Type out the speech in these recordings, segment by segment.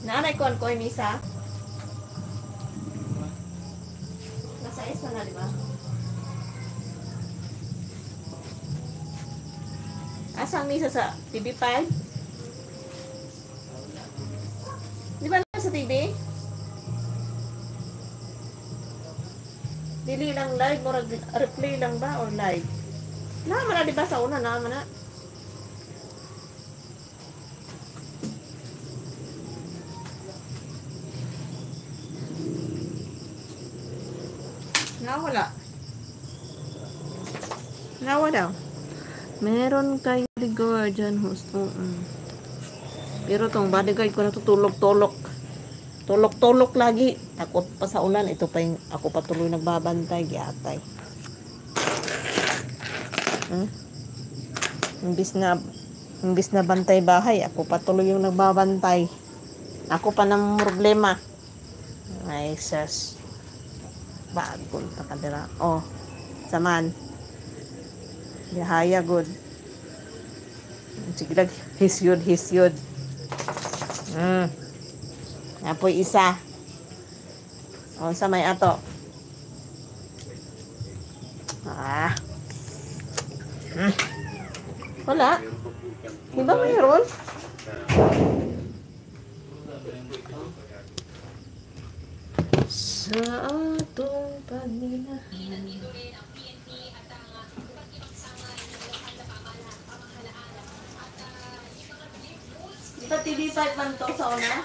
Nanay ko ay misa. Nasa S na, di ba? Asang misa sa TV5? Di ba nasa TV? Dili lang live, murag replay lang ba or live? Naman na, di ba sa una naman na? Nawala. Nawala. Meron kayo bodyguard dyan, host. Pero tong bodyguard ko na tutulog-tulog. Tulok-tulok lagi. Takot pa sa ulan. Ito pa yung ako patuloy nagbabantay. Giatay. Imbis na bantay bahay, ako patuloy yung nagbabantay. Ako pa ng problema. Ay, sus. Bagol ta kadira. Oh, saman. Yahaya good. Sige lang, hisyod. Apoy isa. O, sa may ato. Wala. Diba mayroon? Sa atong pagminahan. Di ba TV5 man to sa una?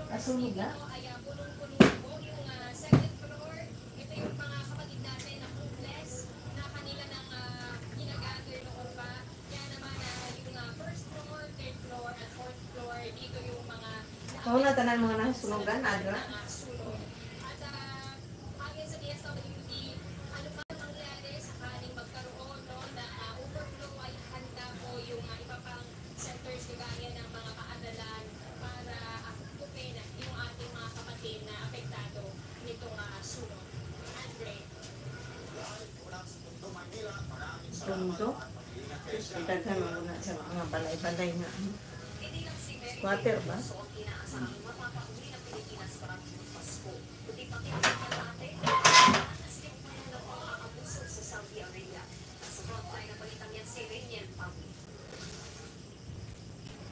Asunog na? Oo na, tanan mga nasunugan, Adra. Tondo. Daghan mo na sa mga balay-balay na. Squatter ba?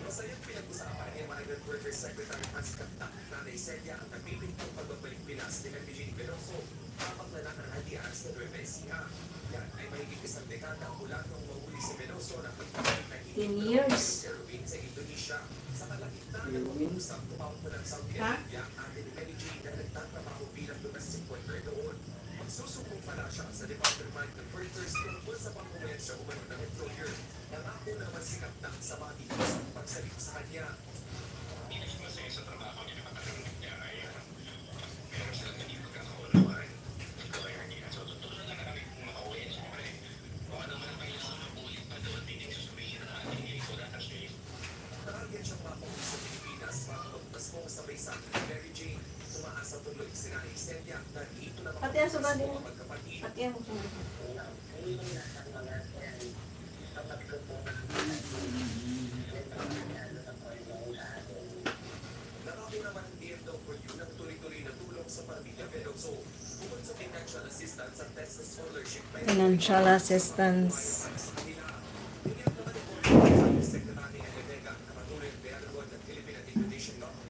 Masayang pinag-usapan ni Migrant Workers Secretary Hans Kapta na naisedya ang napiling ng pagbabalik Pinas ni Eugene Veloso kapag lalakang halian sa Nueva Ecija. Yan ay mahigit isang dekada mula nung mahuli si Veloso na pagpapalik na 10 years. sa Indonesia. Sa kalagitnaan ng pag-uusap, tumawag mo ng Saudi Arabia ang ate ni Eugene na nagtatrabaho bilang domestic worker doon. Magsusumbong pala siya sa Department of Migrant Workers tungkol sa pangkumensya umano ng employer. Nangako naman si Kapta sa mga sa pagsalip sa kanya. Hindi na masaya sa trabaho niya naman niya ay meron silang hindi pagkakaunawaan. Kaya niya. So, tutulungan lang namin kung makauwi. Siyempre, kung ano man ang kailangan ng ulit pa doon, hindi susubihin na ating lingkod at asli. Nakagyan siyang makauwi sa Pilipinas para magpasko sabay sa Mary Jane. Tumaasa tuloy si Nanay Celia na dito na Pati ang suga din. magkapatid. Pati ang suga. Nakako naman ang DFW ng tuloy-tuloy na tulong sa pamilya Veloso. Bukod sa financial assistance at Texas scholarship, Financial assistance.